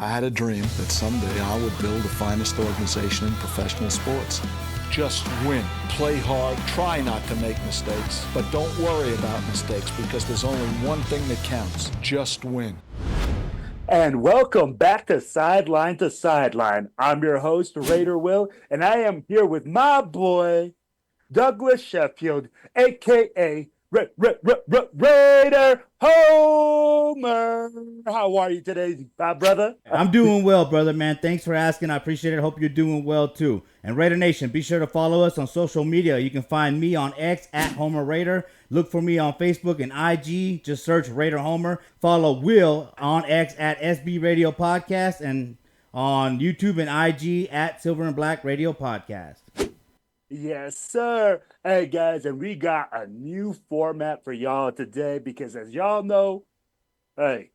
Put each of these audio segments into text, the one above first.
I had a dream that someday I would build the finest organization in professional sports. Just win, play hard, try not to make mistakes, but don't worry about mistakes because there's only one thing that counts. Just win. And welcome back to Sideline to Sideline. I'm your host, Raider Will, and I am here with my boy, Douglas Sheffield, aka Raider Homer. How are you today, my brother? I'm doing well, brother, man. Thanks for asking. I appreciate it. Hope you're doing well too. And Raider Nation, be sure to follow us on social media. You can find me on X at Homer Raider. Look for me on Facebook and IG. Just search Raider Homer. Follow Will on X at SB Radio Podcast and on YouTube and IG at Silver and Black Radio Podcast. Yes, sir. Hey, guys, and we got a new format for y'all today because, as y'all know, hey,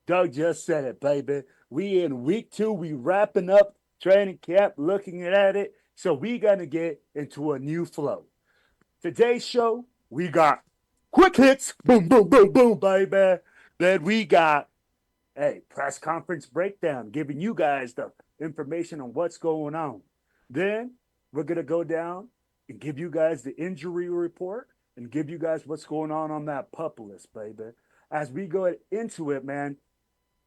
Doug just said it, baby. We in week 2. We wrapping up training camp, looking at it. So we gonna get into a new flow. Today's show, we got quick hits, boom, boom, boom, boom, baby. Then we got press conference breakdown, giving you guys the information on what's going on. Then we're gonna go down and give you guys the injury report and give you guys what's going on that PUP list, baby. As we go into it, man,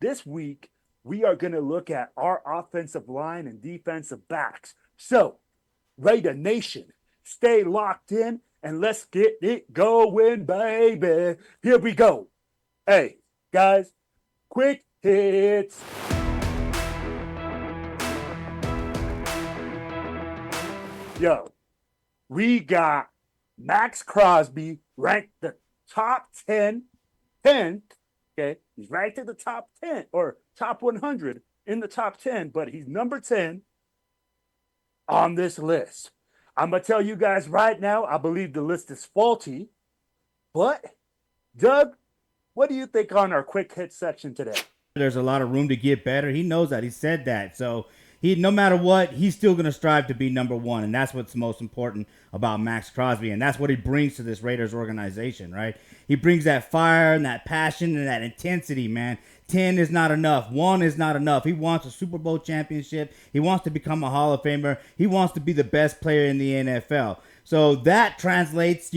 this week we are gonna look at our offensive line and defensive backs. So, Raider Nation, stay locked in and let's get it going, baby. Here we go. Hey, guys, quick hits. Yo, we got Maxx Crosby ranked the top 10th. Okay, he's ranked in the top 10 or top 100 in the top 10, but he's number 10 on this list. I'm going to tell you guys right now, I believe the list is faulty. But, Doug, what do you think on our quick hit section today? There's a lot of room to get better. He knows that. He said that. So no matter what, he's still going to strive to be number one. And that's what's most important about Maxx Crosby. And that's what he brings to this Raiders organization, right? He brings that fire and that passion and that intensity, man. 10 is not enough. 1 is not enough. He wants a Super Bowl championship. He wants to become a Hall of Famer. He wants to be the best player in the NFL. So that translates,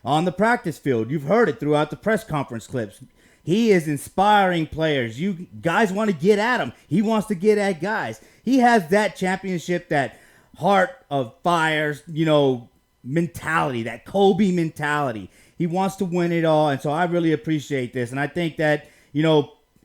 on the practice field. You've heard it throughout the press conference clips. He is inspiring players. You guys want to get at him. He wants to get at guys. He has that championship, that heart of fires, mentality, that Kobe mentality. He wants to win it all. And so I really appreciate this. And I think that,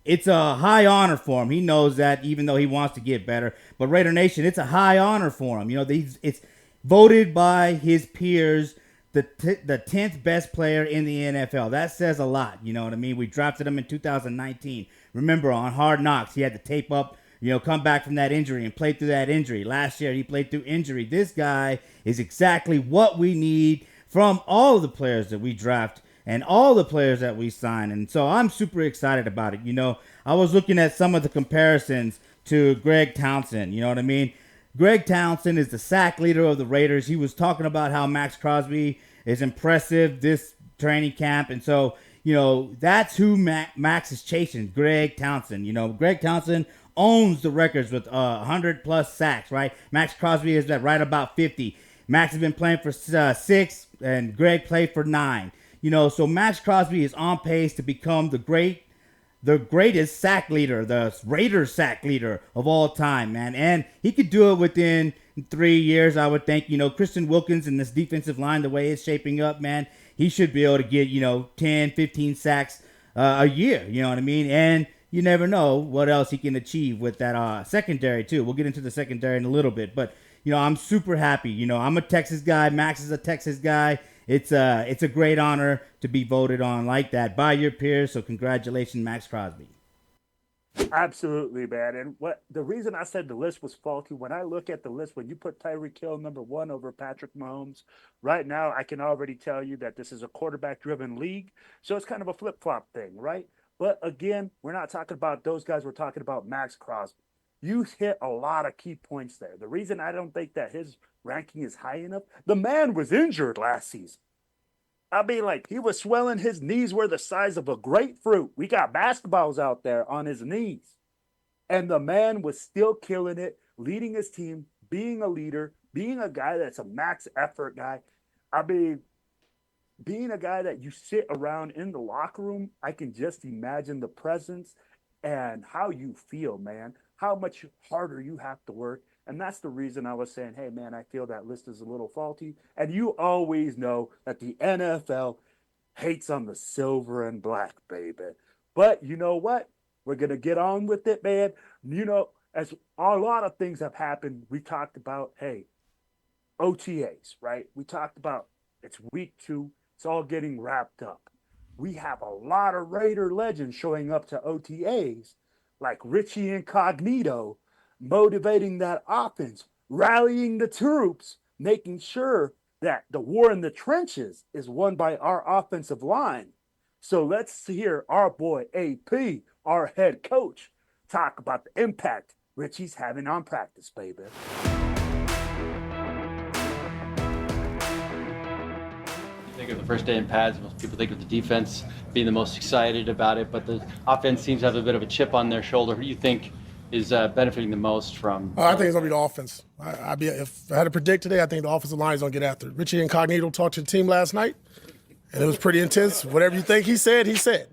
it's a high honor for him. He knows that, even though he wants to get better. But Raider Nation, it's a high honor for him. It's voted by his peers the 10th best player in the NFL. That says a lot. You know what I mean? We drafted him in 2019. Remember, on Hard Knocks, he had to tape up, come back from that injury and play through that injury. Last year, he played through injury. This guy is exactly what we need from all of the players that we draft and all the players that we sign. And so I'm super excited about it. I was looking at some of the comparisons to Greg Townsend. You know what I mean? Greg Townsend is the sack leader of the Raiders. He was talking about how Maxx Crosby is impressive this training camp. And so, that's who Max is chasing, Greg Townsend. Greg Townsend owns the records with 100-plus sacks, right? Maxx Crosby is at right about 50. Max has been playing for 6, and Greg played for 9. So Maxx Crosby is on pace to become the greatest sack leader, the Raiders sack leader of all time, man. And he could do it within 3 years, I would think. Christian Wilkins and this defensive line, the way it's shaping up, man, he should be able to get, 10, 15 sacks a year. You know what I mean? And you never know what else he can achieve with that secondary, too. We'll get into the secondary in a little bit. But, I'm super happy. I'm a Texas guy. Max is a Texas guy. It's a great honor to be voted on like that by your peers. So congratulations, Maxx Crosby. Absolutely, man. And the reason I said the list was faulty, when I look at the list, when you put Tyreek Hill number 1 over Patrick Mahomes, right now I can already tell you that this is a quarterback-driven league. So it's kind of a flip-flop thing, right? But again, we're not talking about those guys. We're talking about Maxx Crosby. You hit a lot of key points there. The reason I don't think that his ranking is high enough, the man was injured last season. I mean, he was swelling. His knees were the size of a grapefruit. We got basketballs out there on his knees. And the man was still killing it, leading his team, being a leader, being a guy that's a max effort guy. I mean, being a guy that you sit around in the locker room, I can just imagine the presence and how you feel, man. How much harder you have to work. And that's the reason I was saying, hey, man, I feel that list is a little faulty. And you always know that the NFL hates on the silver and black, baby. But you know what? We're going to get on with it, man. You know, as a lot of things have happened, we talked about, hey, OTAs, right? We talked about it's week 2. It's all getting wrapped up. We have a lot of Raider legends showing up to OTAs, like Richie Incognito, motivating that offense, rallying the troops, making sure that the war in the trenches is won by our offensive line. So let's hear our boy AP, our head coach, talk about the impact Richie's having on practice, baby. Think of the first day in pads, most people think of the defense being the most excited about it, but the offense seems to have a bit of a chip on their shoulder. Who do you think is benefiting the most from? I think it's going to be the offense. If I had to predict today, I think the offensive line is going to get after it. Richie Incognito talked to the team last night, and it was pretty intense. Whatever you think he said, he said.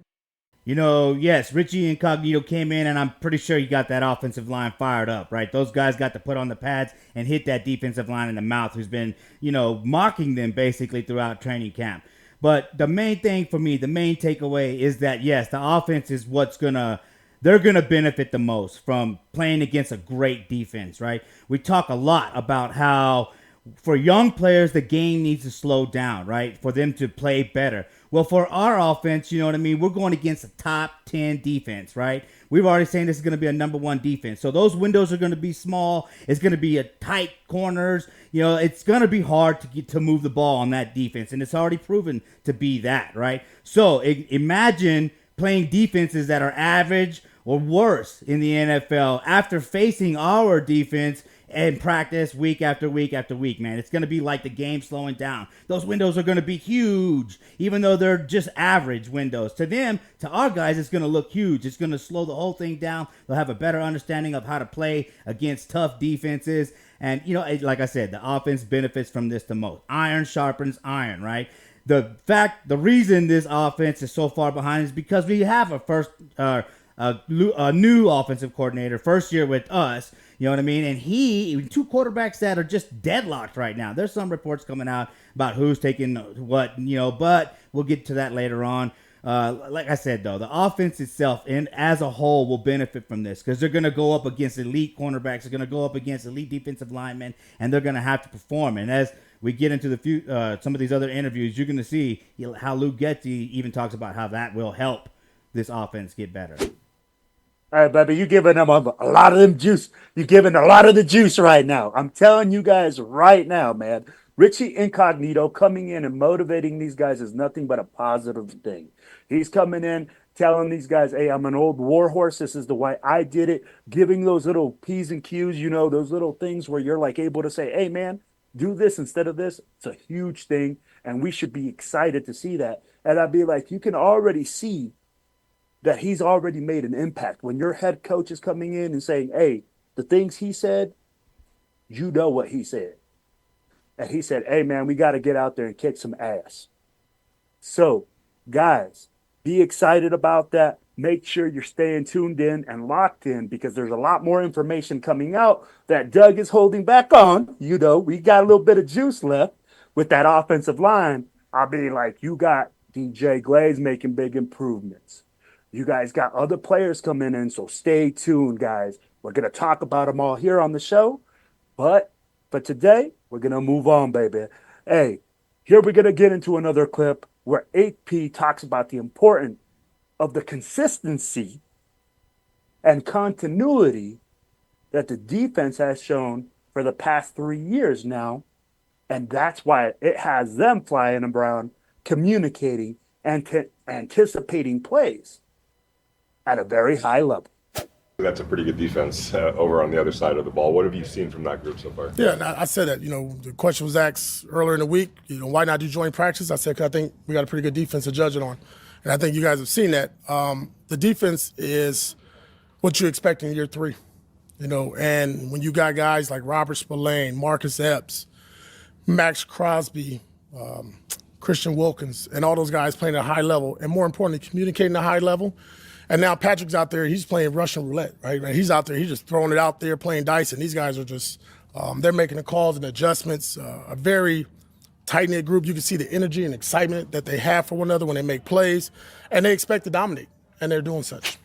You know, yes, Richie Incognito came in, and I'm pretty sure he got that offensive line fired up, right? Those guys got to put on the pads and hit that defensive line in the mouth, who's been, you know, mocking them basically throughout training camp. But the main thing for me, the main takeaway is that, yes, the offense is they're going to benefit the most from playing against a great defense, right? We talk a lot about how for young players, the game needs to slow down, right? For them to play better. Well, for our offense, you know what I mean? We're going against a top 10 defense, right? We've already saying this is going to be a number 1 defense. So those windows are going to be small. It's going to be a tight corners. You know, it's going to be hard to move the ball on that defense. And it's already proven to be that, right? So imagine playing defenses that are average or worse in the NFL after facing our defense and practice week after week after week, man. It's going to be like the game slowing down. Those windows are going to be huge, even though they're just average windows. To them, to our guys, it's going to look huge. It's going to slow the whole thing down. They'll have a better understanding of how to play against tough defenses. And, you know, like I said, the offense benefits from this the most. Iron sharpens iron, right? The reason this offense is so far behind is because we have a new offensive coordinator, first year with us. You know what I mean? And 2 quarterbacks that are just deadlocked right now. There's some reports coming out about who's taking what, you know, but we'll get to that later on. Like I said, though, the offense itself and as a whole will benefit from this because they're going to go up against elite cornerbacks. They're going to go up against elite defensive linemen, and they're going to have to perform. And as we get into some of these other interviews, you're going to see how Luke Getsy even talks about how that will help this offense get better. All right, baby, you giving them a lot of them juice. You giving a lot of the juice right now. I'm telling you guys right now, man. Richie Incognito coming in and motivating these guys is nothing but a positive thing. He's coming in telling these guys, hey, I'm an old war horse. This is the way I did it. Giving those little P's and Q's, you know, those little things where you're like able to say, hey, man, do this instead of this. It's a huge thing, and we should be excited to see that. And I'd be like, you can already see that he's already made an impact. When your head coach is coming in and saying, hey, the things he said, you know what he said. And he said, hey, man, we got to get out there and kick some ass. So, guys, be excited about that. Make sure you're staying tuned in and locked in because there's a lot more information coming out that Doug is holding back on. You know, we got a little bit of juice left with that offensive line. I'll be like, you got DJ Glaze making big improvements. You guys got other players coming in, so stay tuned, guys. We're going to talk about them all here on the show. But for today, we're going to move on, baby. Hey, here we're going to get into another clip where AP talks about the importance of the consistency and continuity that the defense has shown for the past 3 years now. And that's why it has them flying around, communicating, and anticipating plays at a very high level. That's a pretty good defense over on the other side of the ball. What have you seen from that group so far? Yeah, I said that. You know, the question was asked earlier in the week, you know, why not do joint practice? I said, 'cause I think we got a pretty good defense to judge it on. And I think you guys have seen that. The defense is what you expect in year 3. And when you got guys like Robert Spillane, Marcus Epps, Max Crosby, Christian Wilkins, and all those guys playing at a high level, and more importantly, communicating at a high level. And now Patrick's out there, he's playing Russian roulette, right? He's out there, he's just throwing it out there, playing dice, and these guys are just, they're making the calls and adjustments. A very tight-knit group. You can see the energy and excitement that they have for one another when they make plays, and they expect to dominate, and they're doing such.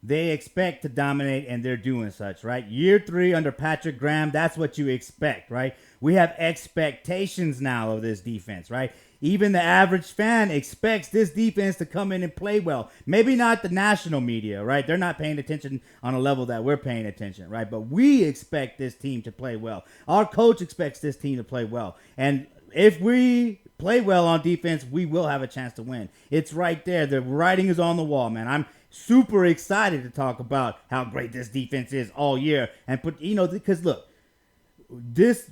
They expect to dominate, and they're doing such, right? Year 3 under Patrick Graham, that's what you expect, right? We have expectations now of this defense, right? Even the average fan expects this defense to come in and play well. Maybe not the national media, right? They're not paying attention on a level that we're paying attention, right? But we expect this team to play well. Our coach expects this team to play well. And if we play well on defense, we will have a chance to win. It's right there. The writing is on the wall, man. I'm super excited to talk about how great this defense is all year. And because look, this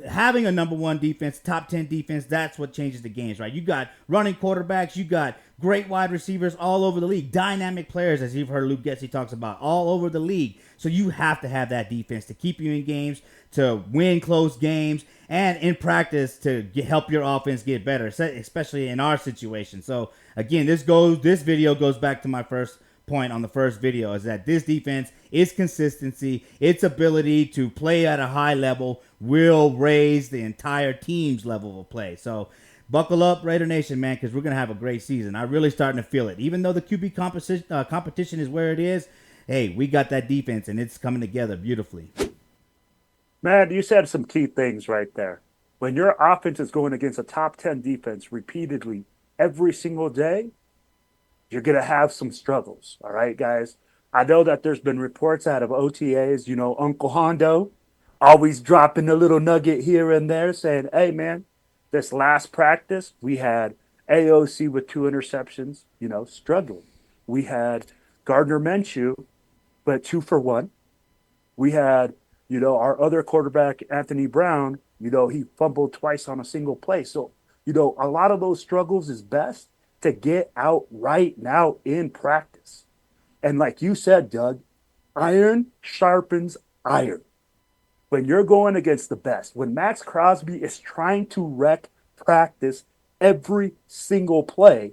having a number 1 defense, top 10 defense, that's what changes the games, right? You got running quarterbacks, you got great wide receivers all over the league, dynamic players, as you've heard Luke Getsy talks about, all over the league. So you have to have that defense to keep you in games, to win close games, and in practice to help your offense get better, especially in our situation. So again, this video goes back to my first point on the first video, is that this defense, its consistency, its ability to play at a high level will raise the entire team's level of play. So buckle up, Raider Nation, man, because we're going to have a great season. I'm really starting to feel it. Even though the QB competition is where it is, hey, we got that defense, and it's coming together beautifully. Man, you said some key things right there. When your offense is going against a top 10 defense repeatedly every single day, you're going to have some struggles. All right, guys? I know that there's been reports out of OTAs, Uncle Hondo always dropping a little nugget here and there saying, hey, man, this last practice, we had AOC with 2 interceptions, struggling. We had Gardner Minshew, but 2 for 1. We had, our other quarterback, Anthony Brown, he fumbled twice on a single play. So, a lot of those struggles is best to get out right now in practice. And like you said, Doug, iron sharpens iron. When you're going against the best, when Max Crosby is trying to wreck practice every single play,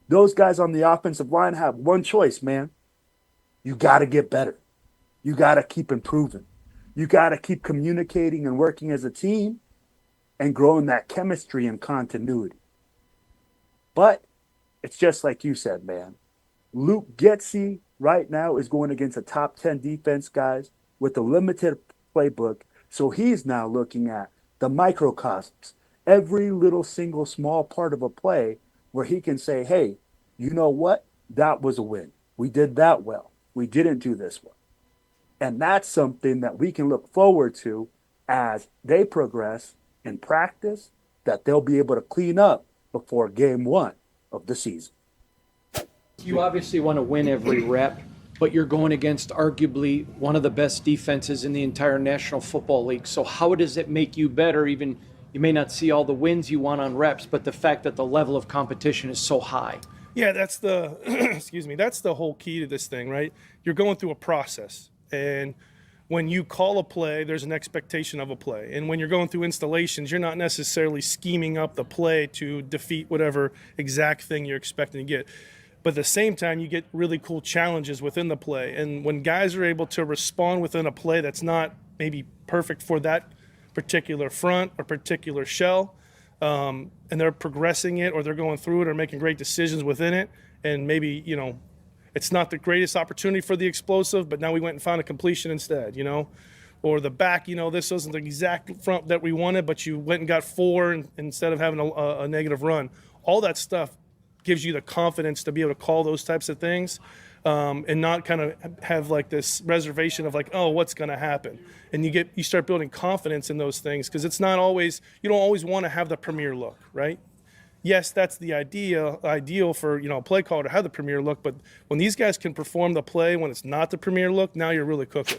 those guys on the offensive line have one choice, man. You got to get better. You got to keep improving. You got to keep communicating and working as a team and growing that chemistry and continuity. But it's just like you said, man. Luke Getsy right now is going against a top 10 defense, guys, with a limited playbook. So he's now looking at the microcosms, every little single small part of a play where he can say, hey, you know what? That was a win. We did that well. We didn't do this well. And that's something that we can look forward to as they progress in practice, that they'll be able to clean up before game 1 of the season. You obviously want to win every rep, but you're going against arguably one of the best defenses in the entire National Football League. So how does it make you better? Even you may not see all the wins you want on reps, but the fact that the level of competition is so high. Yeah, that's the that's the whole key to this thing, right? You're going through a process. And when you call a play, there's an expectation of a play. And when you're going through installations, you're not necessarily scheming up the play to defeat whatever exact thing you're expecting to get. But at the same time, you get really cool challenges within the play. And when guys are able to respond within a play that's not maybe perfect for that particular front or particular shell, and they're progressing it or they're going through it or making great decisions within it, and maybe, it's not the greatest opportunity for the explosive, but now we went and found a completion instead, or the back, this wasn't the exact front that we wanted, but you went and got 4 instead of having a negative run. All that stuff gives you the confidence to be able to call those types of things, and not kind of have like this reservation of like, oh, what's going to happen? And you start building confidence in those things, because it's not always, you don't always want to have the premier look, right? Yes, that's the ideal for a play caller to have the premier look, but when these guys can perform the play when it's not the premier look, now you're really cooking.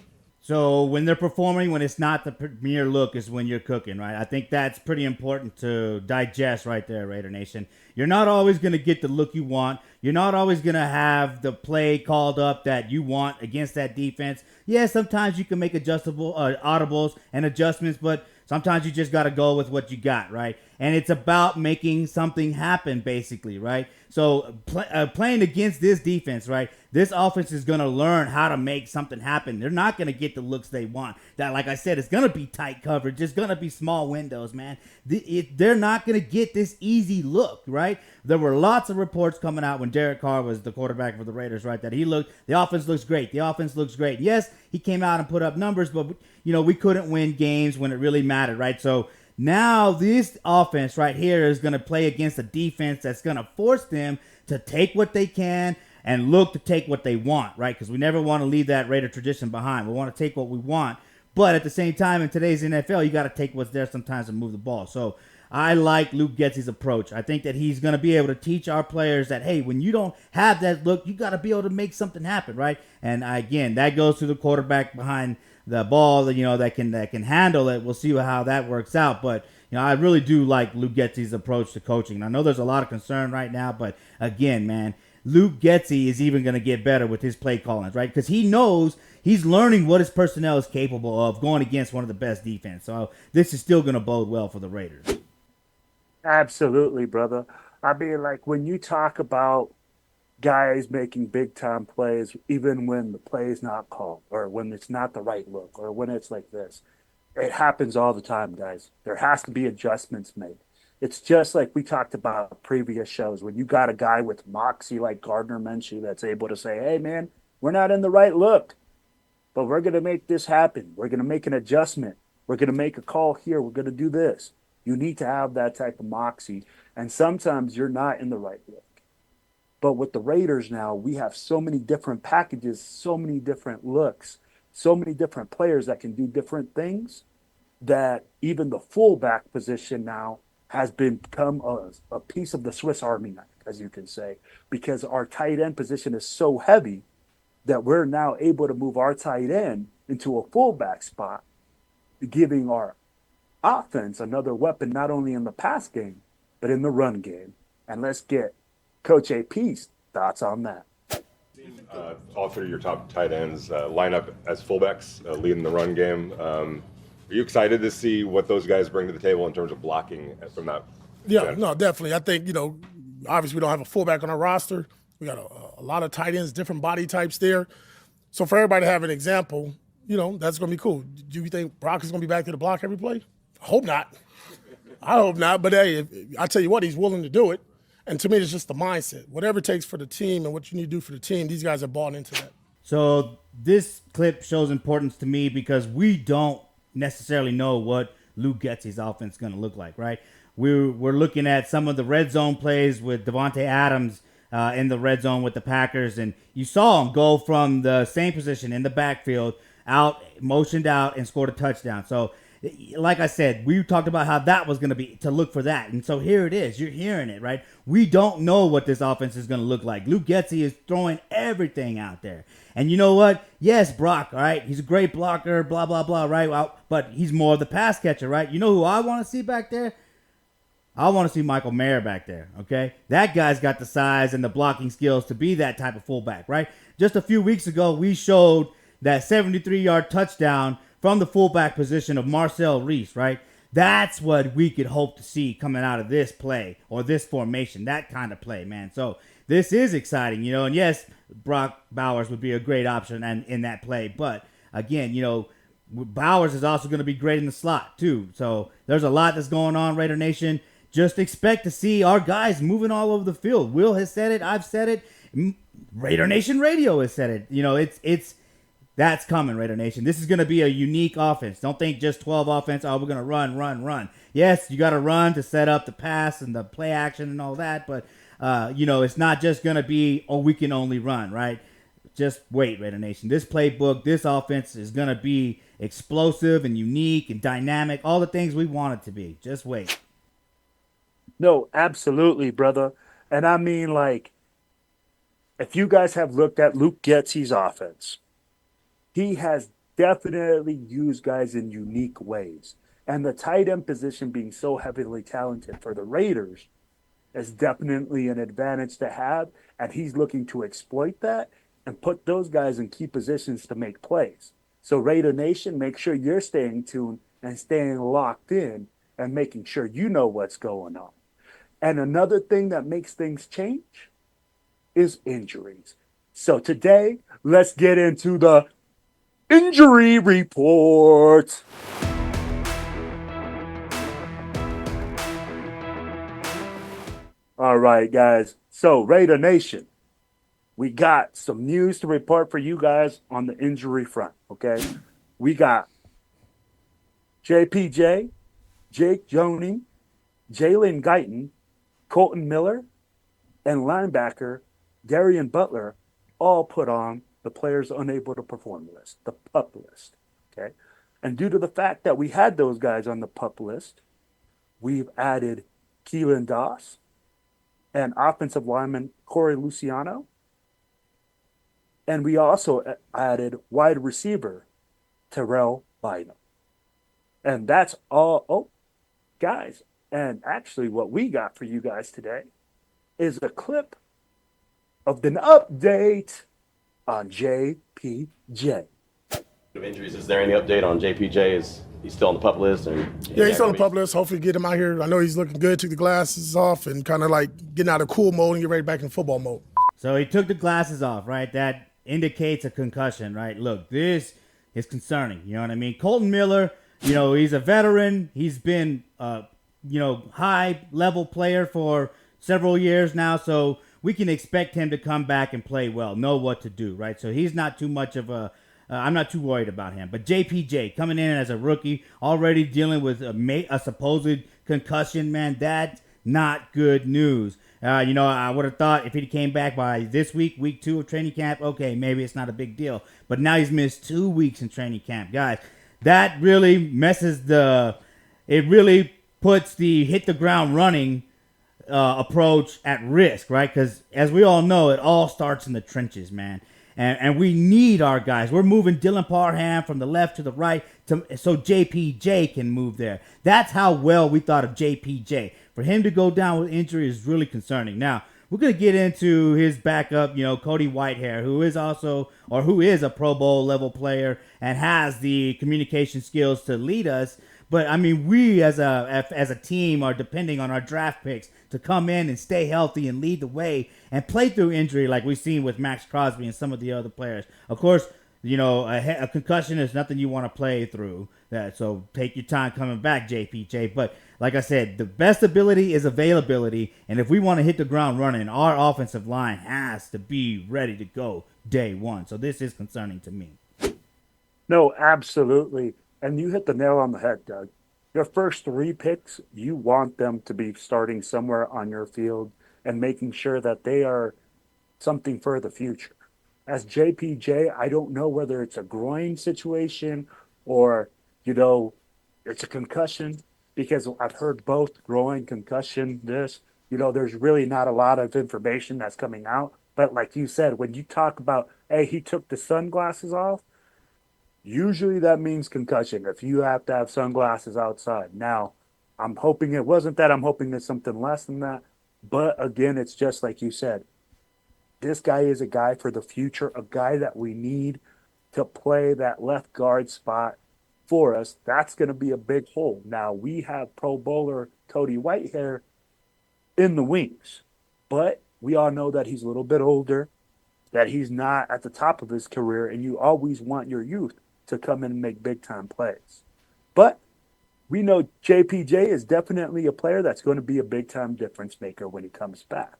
So when they're performing, when it's not the premier look, is when you're cooking, right? I think that's pretty important to digest right there, Raider Nation. You're not always going to get the look you want. You're not always going to have the play called up that you want against that defense. Yeah, sometimes you can make adjustable audibles and adjustments, but sometimes you just got to go with what you got, right? And it's about making something happen, basically, right? So playing against this defense, right? This offense is going to learn how to make something happen. They're not going to get the looks they want. That, like I said, it's going to be tight coverage. It's going to be small windows, man. They're not going to get this easy look, right? There were lots of reports coming out when Derek Carr was the quarterback for the Raiders, right? That the offense looks great. The offense looks great. Yes, he came out and put up numbers, but, we couldn't win games when it really mattered, right? So now this offense right here is going to play against a defense that's going to force them to take what they can and look to take what they want, right? Because we never want to leave that Raider tradition behind. We want to take what we want. But at the same time, in today's NFL, you got to take what's there sometimes and move the ball. So I like Luke Getsy's approach. I think that he's going to be able to teach our players that, hey, when you don't have that look, you got to be able to make something happen, right? And again, that goes to the quarterback behind the ball, that can handle it. We'll see how that works out. But I really do like Luke Getsy's approach to coaching. And I know there's a lot of concern right now, but again, man, Luke Getsy is even going to get better with his play callings, right? Because he knows he's learning what his personnel is capable of going against one of the best defense. So this is still going to bode well for the Raiders. Absolutely, brother. I mean, like when you talk about guys making big time plays, even when the play is not called or when it's not the right look or when it's like this, it happens all the time, guys. There has to be adjustments made. It's just like we talked about previous shows when you got a guy with moxie like Gardner Minshew that's able to say, hey, man, we're not in the right look, but we're going to make this happen. We're going to make an adjustment. We're going to make a call here. We're going to do this. You need to have that type of moxie. And sometimes you're not in the right look. But with the Raiders now, we have so many different packages, so many different looks, so many different players that can do different things that even the fullback position now has become a piece of the Swiss Army knife, as you can say, because our tight end position is so heavy that we're now able to move our tight end into a fullback spot, giving our offense another weapon, not only in the pass game, but in the run game. And let's get Coach AP's thoughts on that. All three of your top tight ends line up as fullbacks, leading the run game. Are you excited to see what those guys bring to the table in terms of blocking from that? Yeah, no, definitely. I think, obviously we don't have a fullback on our roster. We got a lot of tight ends, different body types there. So for everybody to have an example, that's going to be cool. Do you think Brock is going to be back to the block every play? I hope not. But hey, I tell you what, he's willing to do it. And to me, it's just the mindset. Whatever it takes for the team and what you need to do for the team, these guys are bought into that. So this clip shows importance to me because we don't necessarily know what Luke Getsy's offense is going to look like, right? We're looking at some of the red zone plays with Devontae Adams in the red zone with the Packers, and you saw him go from the same position in the backfield out, motioned out, and scored a touchdown. So like I said, we talked about how that was going to be to look for that. And so here it is. You're hearing it, right? We don't know what this offense is going to look like. Luke Getsy is throwing everything out there. And you know what? Yes, Brock, all right? He's a great blocker, blah, blah, blah, right? Well, but he's more of the pass catcher, right? You know who I want to see back there? I want to see Michael Mayer back there, okay? That guy's got the size and the blocking skills to be that type of fullback, right? Just a few weeks ago, we showed that 73-yard touchdown from the fullback position of Marcel Reese, right? That's what we could hope to see coming out of this play or this formation, that kind of play, man. So this is exciting, and yes, Brock Bowers would be a great option in that play. But again, Bowers is also going to be great in the slot too. So there's a lot that's going on, Raider Nation. Just expect to see our guys moving all over the field. Will has said it. I've said it. Raider Nation Radio has said it. That's coming, Raider Nation. This is going to be a unique offense. Don't think just 12 offense. Oh, we're going to run. Yes, you got to run to set up the pass and the play action and all that. But, it's not just going to be, we can only run, right? Just wait, Raider Nation. This playbook, this offense is going to be explosive and unique and dynamic. All the things we want it to be. Just wait. No, absolutely, brother. And I mean, if you guys have looked at Luke Getsy's offense, he has definitely use guys in unique ways. And the tight end position being so heavily talented for the Raiders is definitely an advantage to have. And he's looking to exploit that and put those guys in key positions to make plays. So, Raider Nation, make sure you're staying tuned and staying locked in and making sure you know what's going on. And another thing that makes things change is injuries. So, today, let's get into the injury report. All right, guys. So, Raider Nation, we got some news to report for you guys on the injury front, okay? We got JPJ, Jake Joney, Jalen Guyton, Colton Miller, and linebacker Darian Butler all put on the players unable to perform list, the PUP list, okay? And due to the fact that we had those guys on the PUP list, we've added Keelan Doss and offensive lineman Corey Luciano. And we also added wide receiver Terrell Bynum. And that's all. Oh, guys. And actually, what we got for you guys today is a clip of an update on JPJ. Of injuries, is there any update on JPJ? Is he still on the PUP list? Yeah, he's on the PUP list. Hopefully get him out here. I know he's looking good. Took the glasses off and kind of like getting out of cool mode and get ready back in football mode. So he took the glasses off, right? That indicates a concussion, right? Look, this is concerning. You know what I mean? Colton Miller, you know, he's a veteran. He's been, high-level player for several years now. So we can expect him to come back and play well, know what to do, right? So he's not too much of a I'm not too worried about him. But JPJ coming in as a rookie, already dealing with a supposed concussion, man, that's not good news. I would have thought if he came back by this week, week 2 of training camp, okay, maybe it's not a big deal. But now he's missed 2 weeks in training camp. Guys, that really it really puts the hit the ground running approach at risk, right? Because as we all know, it all starts in the trenches, man. And we need our guys. We're moving Dylan Parham from the left to the right so JPJ can move there. That's how well we thought of JPJ. For him to go down with injury is really concerning. Now, we're going to get into his backup, Cody Whitehair, who is a Pro Bowl level player and has the communication skills to lead us. But, I mean, we as a team are depending on our draft picks to come in and stay healthy and lead the way and play through injury like we've seen with Max Crosby and some of the other players. Of course, a concussion is nothing you want to play through. So take your time coming back, JPJ. But like I said, the best ability is availability. And if we want to hit the ground running, our offensive line has to be ready to go day one. So this is concerning to me. No, absolutely. And you hit the nail on the head, Doug. Your first 3 picks, you want them to be starting somewhere on your field and making sure that they are something for the future. As JPJ, I don't know whether it's a groin situation or, it's a concussion, because I've heard both groin, concussion, this. There's really not a lot of information that's coming out. But like you said, when you talk about, hey, he took the sunglasses off, usually that means concussion if you have to have sunglasses outside. Now, I'm hoping it wasn't that. I'm hoping it's something less than that. But again, it's just like you said. This guy is a guy for the future, a guy that we need to play that left guard spot for us. That's going to be a big hole. Now, we have Pro Bowler Cody Whitehair in the wings. But we all know that he's a little bit older, that he's not at the top of his career, and you always want your youth to come in and make big-time plays. But we know JPJ is definitely a player that's going to be a big-time difference maker when he comes back.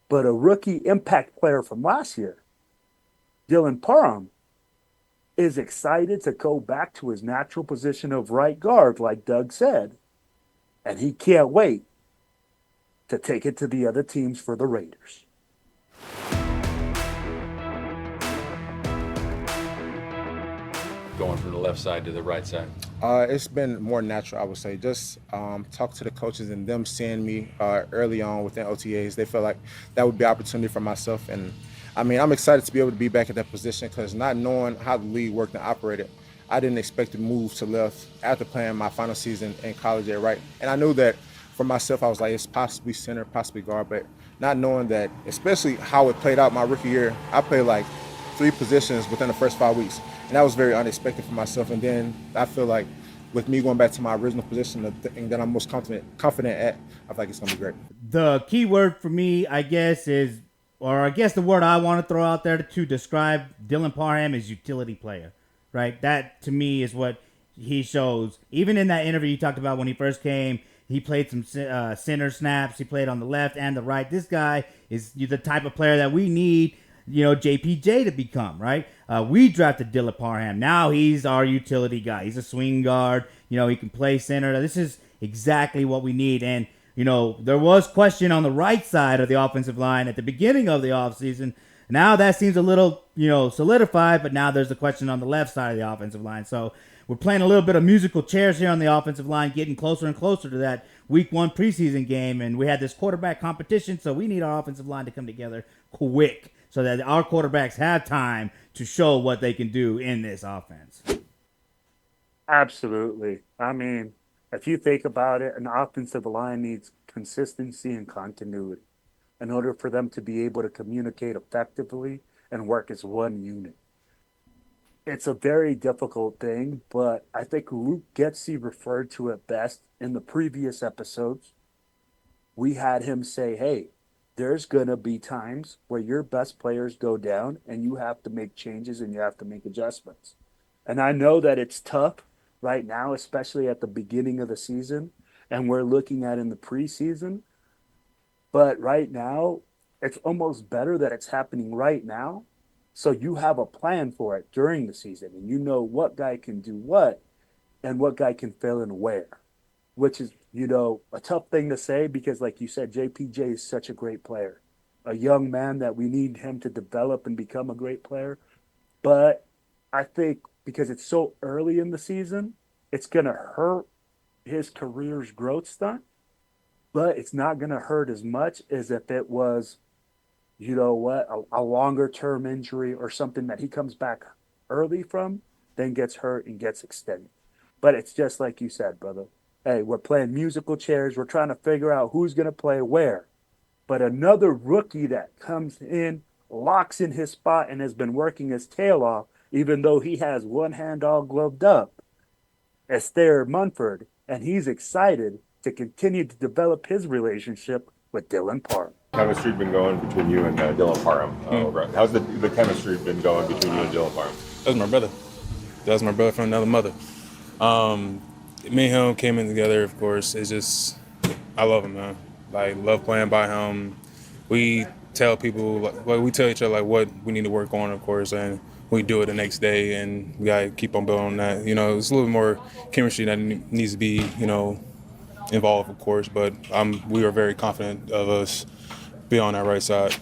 But a rookie impact player from last year, Dylan Parham, is excited to go back to his natural position of right guard, like Doug said, and he can't wait to take it to the other teams for the Raiders. Going from the left side to the right side? It's been more natural, I would say. Just talk to the coaches and them seeing me early on within OTAs. They felt like that would be an opportunity for myself. And, I mean, I'm excited to be able to be back at that position because not knowing how the league worked and operated, I didn't expect to move to left after playing my final season in college at right. And I knew that for myself, I was like, it's possibly center, possibly guard, but not knowing that, especially how it played out my rookie year, I played like 3 positions within the first 5 weeks. And that was very unexpected for myself. And then I feel like with me going back to my original position, the thing that I'm most confident at, I feel like it's going to be great. The key word for me, I guess, the word I want to throw out there to describe Dylan Parham is utility player, right? That, to me, is what he shows. Even in that interview you talked about when he first came, he played some center snaps. He played on the left and the right. This guy is the type of player that we need, JPJ to become, right? We drafted Dylan Parham. Now he's our utility guy. He's a swing guard. He can play center. This is exactly what we need. And, there was question on the right side of the offensive line at the beginning of the offseason. Now that seems a little, solidified, but now there's a question on the left side of the offensive line. So we're playing a little bit of musical chairs here on the offensive line, getting closer and closer to that week 1 preseason game. And we had this quarterback competition, so we need our offensive line to come together quick so that our quarterbacks have time to show what they can do in this offense. Absolutely. I mean, if you think about it, an offensive line needs consistency and continuity in order for them to be able to communicate effectively and work as one unit. It's a very difficult thing, but I think Luke Getsy referred to it best in the previous episodes. We had him say, hey, there's going to be times where your best players go down and you have to make changes and you have to make adjustments. And I know that it's tough right now, especially at the beginning of the season, and we're looking at in the preseason. But right now, it's almost better that it's happening right now. So you have a plan for it during the season, and you know what guy can do what and what guy can fill in where, which is, a tough thing to say because, like you said, JPJ is such a great player, a young man that we need him to develop and become a great player. But I think because it's so early in the season, it's going to hurt his career's growth stunt, but it's not going to hurt as much as if it was, a longer term injury or something that he comes back early from, then gets hurt and gets extended. But it's just like you said, brother. Hey, we're playing musical chairs. We're trying to figure out who's going to play where. But another rookie that comes in, locks in his spot, and has been working his tail off, even though he has one hand all gloved up, is Thayer Munford, and he's excited to continue to develop his relationship with Dylan Parham. Chemistry been going between you and Dylan Parham. How's the chemistry been going between you and Dylan Parham? That's my brother. That's my brother from another mother. Me and him came in together, of course. It's just, I love him, man. Love playing by him. We tell people, we tell each other, what we need to work on, of course, and we do it the next day, and we got to keep on building on that. It's a little more chemistry that needs to be, involved, of course, but we are very confident of us being on that right side.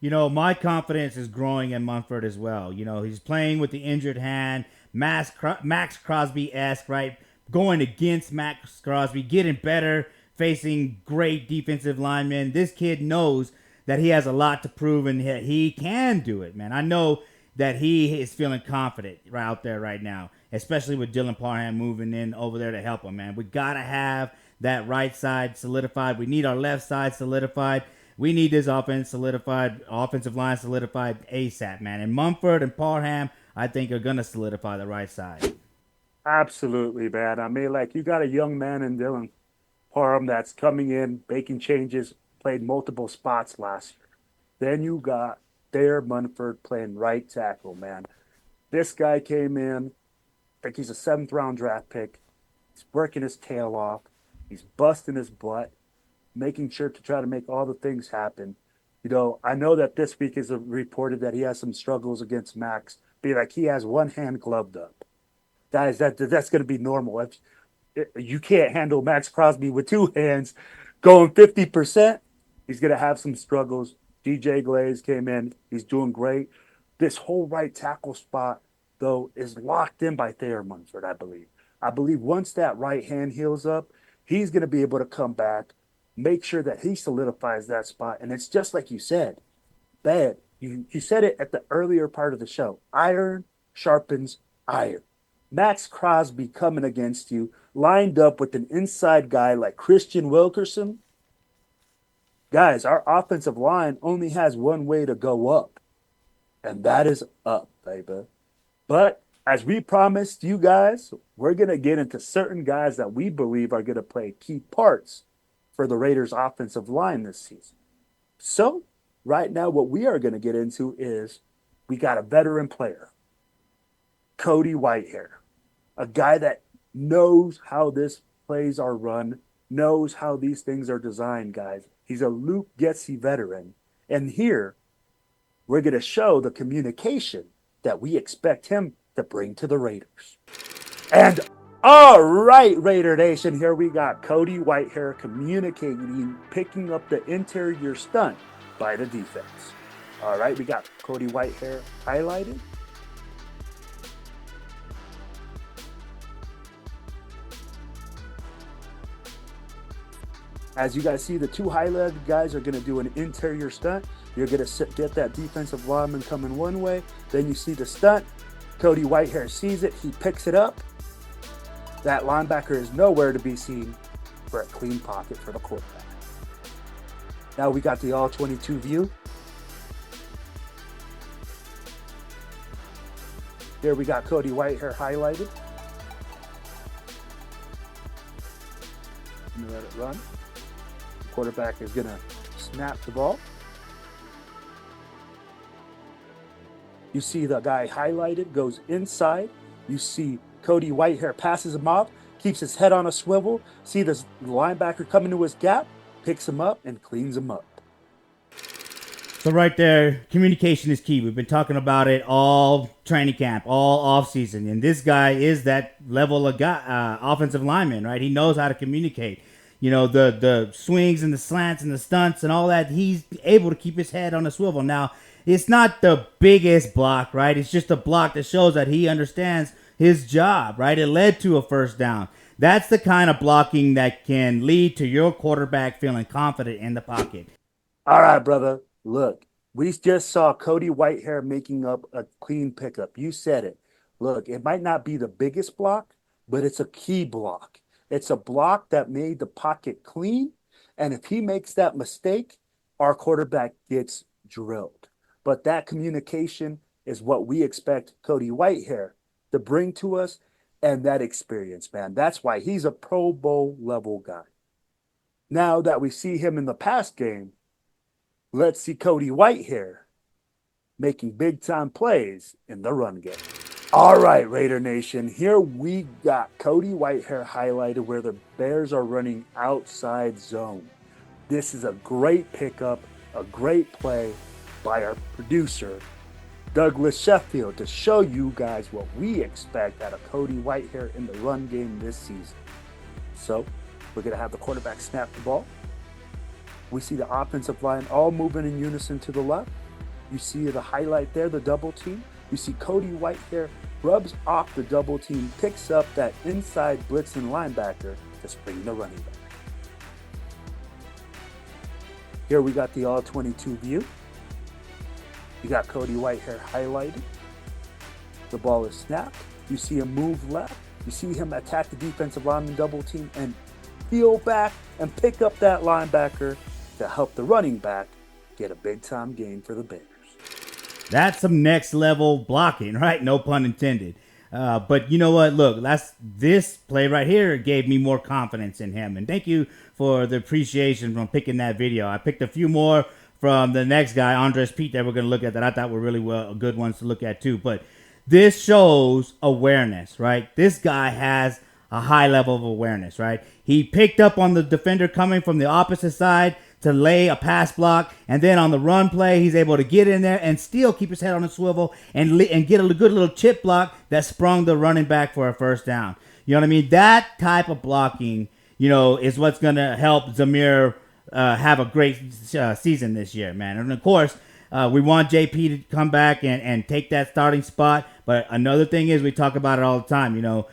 My confidence is growing in Munford as well. He's playing with the injured hand, Max Crosby-esque, right? Going against Max Crosby, getting better, facing great defensive linemen. This kid knows that he has a lot to prove and he can do it, man. I know that he is feeling confident right out there right now, especially with Dylan Parham moving in over there to help him, man. We got to have that right side solidified. We need our left side solidified. We need this offensive line solidified ASAP, man. And Munford and Parham, I think, are going to solidify the right side. Absolutely, man. I mean, you got a young man in Dylan Parham that's coming in, making changes, played multiple spots last year. Then you got Thayer Munford playing right tackle, man. This guy came in, I think he's a 7th-round draft pick. He's working his tail off. He's busting his butt, making sure to try to make all the things happen. I know that this week is reported that he has some struggles against Max. He has one hand gloved up. Guys, that's going to be normal. If you can't handle Max Crosby with 2 hands going 50%, he's going to have some struggles. DJ Glaze came in. He's doing great. This whole right tackle spot, though, is locked in by Thayer Munford, I believe. I believe once that right hand heals up, he's going to be able to come back, make sure that he solidifies that spot. And it's just like you said, you said it at the earlier part of the show. Iron sharpens iron. Max Crosby coming against you, lined up with an inside guy like Christian Wilkerson. Guys, our offensive line only has one way to go up, and that is up, baby. But as we promised you guys, we're going to get into certain guys that we believe are going to play key parts for the Raiders' offensive line this season. So, right now, what we are going to get into is we got a veteran player, Cody Whitehair, a guy that knows how this plays are run, knows how these things are designed, guys. He's a Luke Getsy veteran. And here, we're going to show the communication that we expect him to bring to the Raiders. And all right, Raider Nation, here we got Cody Whitehair communicating, picking up the interior stunt by the defense. All right, we got Cody Whitehair highlighted. As you guys see, the two highlighted guys are going to do an interior stunt. You're going to get that defensive lineman coming one way. Then you see the stunt. Cody Whitehair sees it. He picks it up. That linebacker is nowhere to be seen for a clean pocket for the quarterback. Now we got the all-22 view. Here we got Cody Whitehair highlighted. I'm going to let it run. The quarterback is going to snap the ball. You see the guy highlighted goes inside. You see Cody Whitehair passes him off, keeps his head on a swivel. See the linebacker coming to his gap, picks him up, and cleans him up. So right there, communication is key. We've been talking about it all training camp, all offseason. And this guy is that level of guy, offensive lineman, right? He knows how to communicate. You know, the swings and the slants and the stunts and all that. He's able to keep his head on a swivel. Now, it's not the biggest block, right? It's just a block that shows that he understands his job, right? It led to a first down. That's the kind of blocking that can lead to your quarterback feeling confident in the pocket. All right, brother. Look, we just saw Cody Whitehair making up a clean pickup. You said it. Look, it might not be the biggest block, but it's a key block. It's a block that made the pocket clean. And if he makes that mistake, our quarterback gets drilled. But that communication is what we expect Cody Whitehair to bring to us, and that experience, man. That's why he's a Pro Bowl level guy. Now that we see him in the pass game, let's see Cody Whitehair making big time plays in the run game. All right, Raider Nation, here we got Cody Whitehair highlighted where the Bears are running outside zone. This is a great pickup, a great play by our producer, Douglas Sheffield, to show you guys what we expect out of Cody Whitehair in the run game this season. So we're going to have the quarterback snap the ball. We see the offensive line all moving in unison to the left. You see the highlight there, the double team. You see Cody Whitehair rubs off the double team, picks up that inside blitzing linebacker to spring the running back. Here we got the all-22 view. You got Cody Whitehair highlighted. The ball is snapped. You see him move left. You see him attack the defensive lineman double team and peel back and pick up that linebacker to help the running back get a big time gain for the Bears. That's some next level blocking, right? No pun intended. But you know what? Look, this play right here gave me more confidence in him. And thank you for the appreciation from picking that video. I picked a few more from the next guy, Andres Pete, that we're going to look at that I thought were really good ones to look at too. But this shows awareness, right? This guy has a high level of awareness, right? He picked up on the defender coming from the opposite side to lay a pass block, and then on the run play, he's able to get in there and still keep his head on a swivel and get a good little chip block that sprung the running back for a first down. You know what I mean? That type of blocking, you know, is what's going to help Zamir have a great season this year, man. And of course, we want JP to come back and take that starting spot. But another thing is, we talk about it all the time, you know,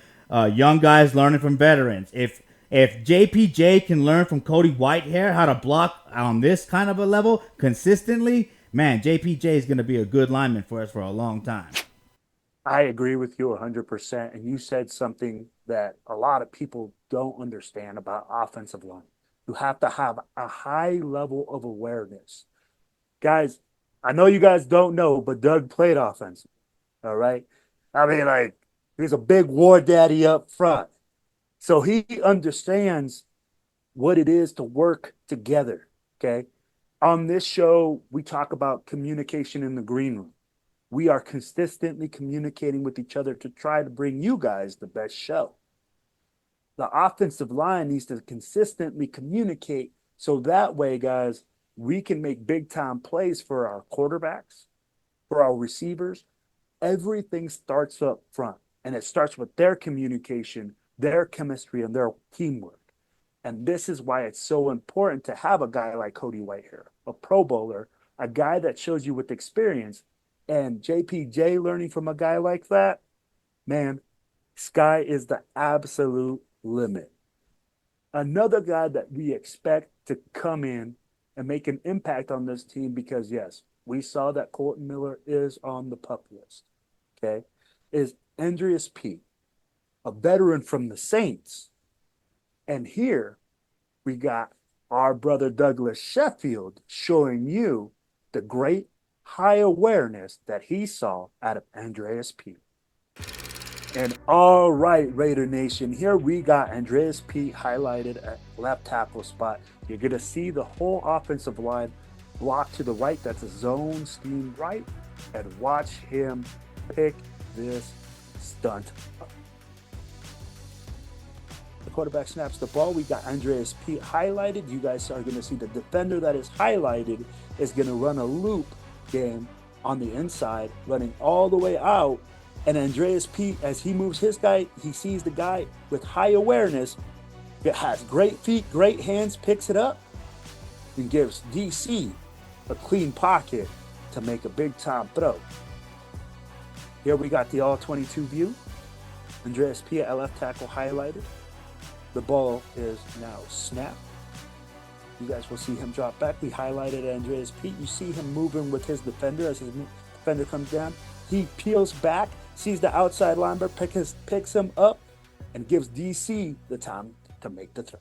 young guys learning from veterans. If JPJ can learn from Cody Whitehair how to block on this kind of a level consistently, man, JPJ is going to be a good lineman for us for a long time. I agree with you 100%. And you said something that a lot of people don't understand about offensive line. You have to have a high level of awareness. Guys, I know you guys don't know, but Doug played offense. All right. I mean, like, he's a big war daddy up front. So he understands what it is to work together. Okay. On this show, we talk about communication in the green room. We are consistently communicating with each other to try to bring you guys the best show. The offensive line needs to consistently communicate so that way, guys, we can make big time plays for our quarterbacks, for our receivers. Everything starts up front, and it starts with their communication, their chemistry, and their teamwork. And this is why it's so important to have a guy like Cody Whitehair, a Pro Bowler, a guy that shows you with experience. And JPJ learning from a guy like that, man, sky is the absolute limit. Another guy that we expect to come in and make an impact on this team because, yes, we saw that Colton Miller is on the PUP list, okay, is Andreas Peat, a veteran from the Saints. And here we got our brother Douglas Sheffield showing you the great high awareness that he saw out of Andreas Peat. And all right, Raider Nation, here we got Andreas Peat highlighted at left tackle spot. You're going to see the whole offensive line block to the right. That's a zone scheme right. And watch him pick this stunt up. The quarterback snaps the ball. We got Andreas Peat highlighted. You guys are going to see the defender that is highlighted is going to run a loop game on the inside, running all the way out. And Andreas Peat, as he moves his guy, he sees the guy with high awareness that has great feet, great hands, picks it up, and gives DC a clean pocket to make a big-time throw. Here we got the all-22 view. Andreas Peat at left tackle highlighted. The ball is now snapped. You guys will see him drop back. We highlighted Andreas Peat. You see him moving with his defender as his defender comes down. He peels back, sees the outside linebacker, picks him up, and gives DC the time to make the throw.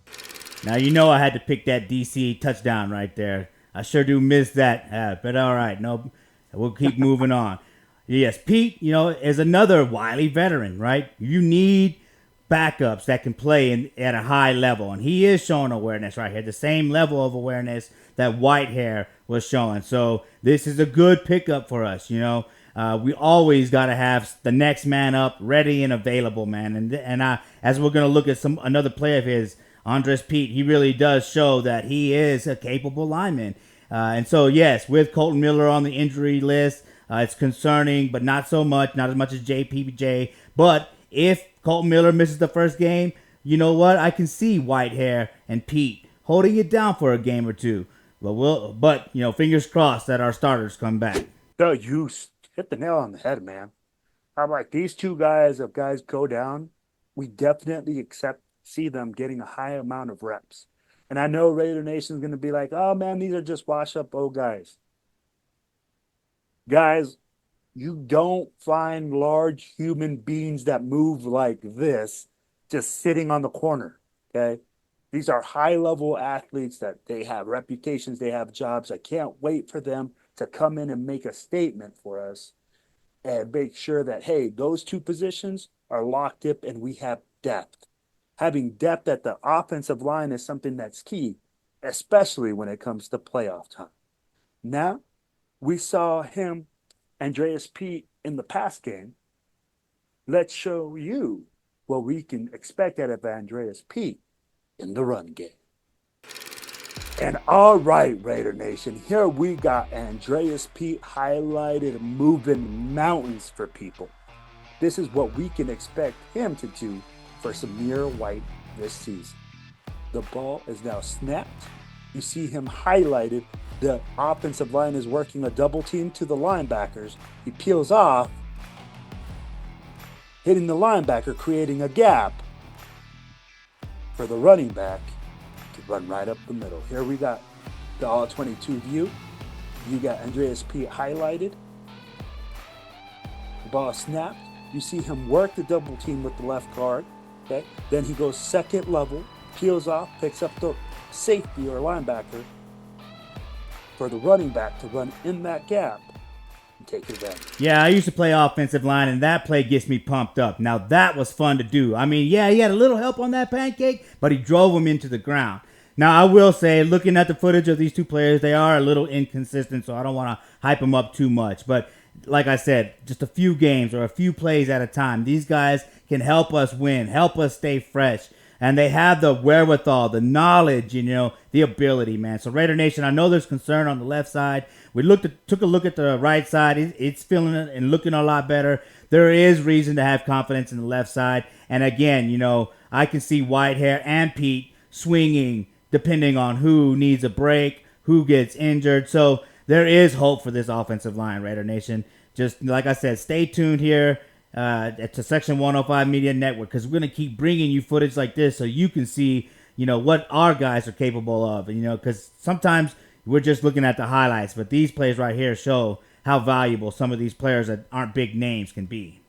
Now, you know I had to pick that DC touchdown right there. I sure do miss that, but all right. No, we'll keep moving on. Yes, Peat, is another wily veteran, right? You need backups that can play at a high level, and he is showing awareness right here, the same level of awareness that Whitehair was showing. So this is a good pickup for us, we always got to have the next man up ready and available, man. And as we're going to look at another play of his, Andreas Peat, he really does show that he is a capable lineman. And so, yes, with Colton Miller on the injury list, it's concerning, but not so much, not as much as JPJ. But if Colton Miller misses the first game, you know what? I can see Whitehair and Peat holding it down for a game or two. But fingers crossed that our starters come back. You hit the nail on the head, man. I'm like, these two guys, if guys go down, we definitely see them getting a high amount of reps. And I know Raider Nation is going to be like, oh, man, these are just wash-up old guys. Guys, you don't find large human beings that move like this just sitting on the corner, okay? These are high-level athletes that they have reputations, they have jobs. I can't wait for them to come in and make a statement for us and make sure that, hey, those two positions are locked up and we have depth. Having depth at the offensive line is something that's key, especially when it comes to playoff time. Now, we saw him, Andreas Peat, in the pass game. Let's show you what we can expect out of Andreas Peat in the run game. And all right, Raider Nation, here we got Andreas Peat highlighted, moving mountains for people. This is what we can expect him to do for Zamir White this season. The ball is now snapped. You see him highlighted. The offensive line is working a double team to the linebackers. He peels off, hitting the linebacker, creating a gap for the running back to run right up the middle. Here we got the all-22 view. You got Andreas Peat highlighted. The ball snapped. You see him work the double team with the left guard. Okay. Then he goes second level, peels off, picks up the safety or linebacker for the running back to run in that gap and take advantage. Yeah, I used to play offensive line, and that play gets me pumped up. Now, that was fun to do. I mean, yeah, he had a little help on that pancake, but he drove him into the ground. Now, I will say, looking at the footage of these two players, they are a little inconsistent, so I don't want to hype them up too much. But like I said, just a few games or a few plays at a time. These guys can help us win, help us stay fresh. And they have the wherewithal, the knowledge, the ability, man. So Raider Nation, I know there's concern on the left side. We took a look at the right side. It's feeling it and looking a lot better. There is reason to have confidence in the left side. And again, I can see Whitehair and Pete swinging depending on who needs a break, who gets injured. So there is hope for this offensive line, Raider Nation. Just like I said, stay tuned here to Section 105 Media Network, because we're going to keep bringing you footage like this so you can see, what our guys are capable of. Because sometimes we're just looking at the highlights, but these plays right here show how valuable some of these players that aren't big names can be.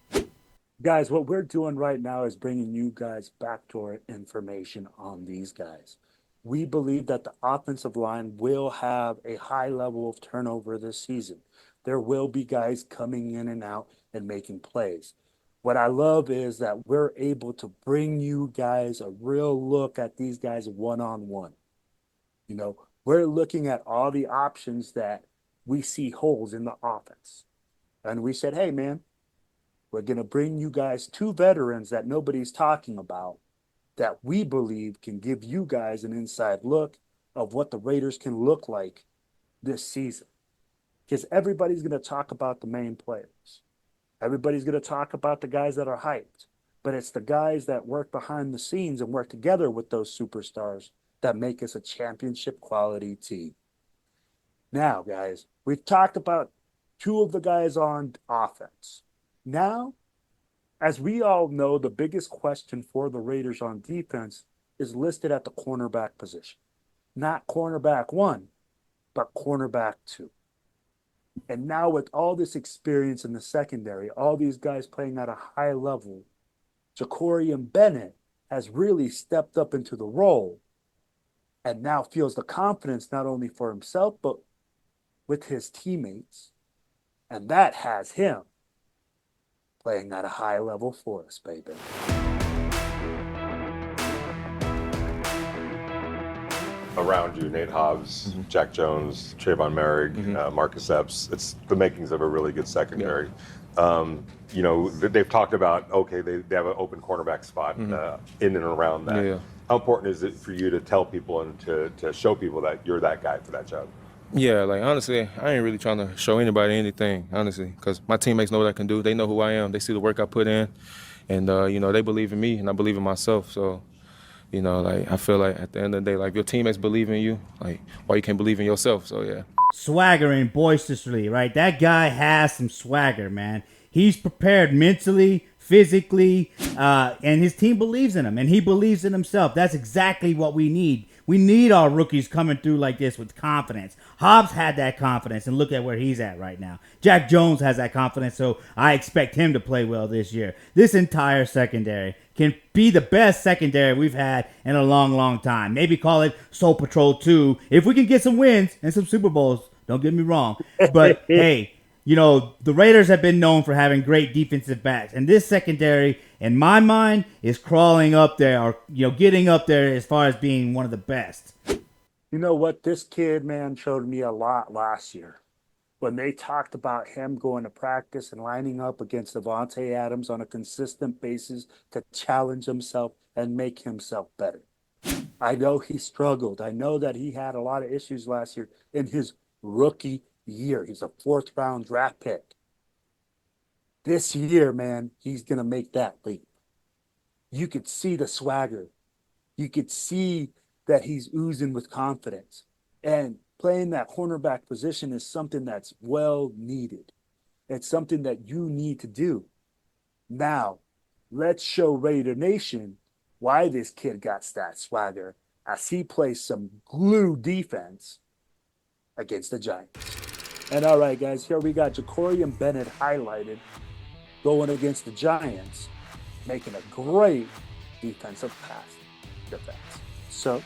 Guys, what we're doing right now is bringing you guys backdoor information on these guys. We believe that the offensive line will have a high level of turnover this season. There will be guys coming in and out and making plays. What I love is that we're able to bring you guys a real look at these guys one-on-one. We're looking at all the options that we see holes in the offense. And we said, hey, man, we're going to bring you guys two veterans that nobody's talking about that we believe can give you guys an inside look of what the Raiders can look like this season. Because everybody's going to talk about the main players. Everybody's going to talk about the guys that are hyped. But it's the guys that work behind the scenes and work together with those superstars that make us a championship quality team. Now, guys, we've talked about two of the guys on offense. Now, as we all know, the biggest question for the Raiders on defense is listed at the cornerback position. Not cornerback 1, but cornerback 2. And now with all this experience in the secondary, all these guys playing at a high level, Jacorian Bennett has really stepped up into the role and now feels the confidence not only for himself, but with his teammates. And that has him playing at a high level for us, baby. Around you, Nate Hobbs, Jack Jones, Trayvon Merrick, Marcus Epps. It's the makings of a really good secondary. They've talked about, they have an open cornerback spot in and around that. Yeah. How important is it for you to tell people and to show people that you're that guy for that job? Yeah, honestly, I ain't really trying to show anybody anything, honestly, because my teammates know what I can do. They know who I am. They see the work I put in, and they believe in me, and I believe in myself. So, I feel like at the end of the day, if your teammates believe in you, why you can't believe in yourself? So yeah. Swaggering boisterously, right? That guy has some swagger, man. He's prepared mentally, physically, and his team believes in him, and he believes in himself. That's exactly what we need. We need our rookies coming through like this with confidence. Hobbs had that confidence, and look at where he's at right now. Jack Jones has that confidence, so I expect him to play well this year. This entire secondary can be the best secondary we've had in a long, long time. Maybe call it Soul Patrol 2 if we can get some wins and some Super Bowls. Don't get me wrong. But, hey, the Raiders have been known for having great defensive backs, and this secondary, in my mind, is crawling up there or, getting up there as far as being one of the best. You know what? This kid, man, showed me a lot last year when they talked about him going to practice and lining up against Davante Adams on a consistent basis to challenge himself and make himself better. I know he struggled. I know that he had a lot of issues last year in his rookie year. He's a 4th-round draft pick. This year, man, he's going to make that leap. You could see the swagger. You could see that he's oozing with confidence. And playing that cornerback position is something that's well needed. It's something that you need to do. Now, let's show Raider Nation why this kid got that swagger as he plays some glue defense against the Giants. And all right, guys, here we got Jacorian Bennett highlighted going against the Giants, making a great defensive pass defense. So,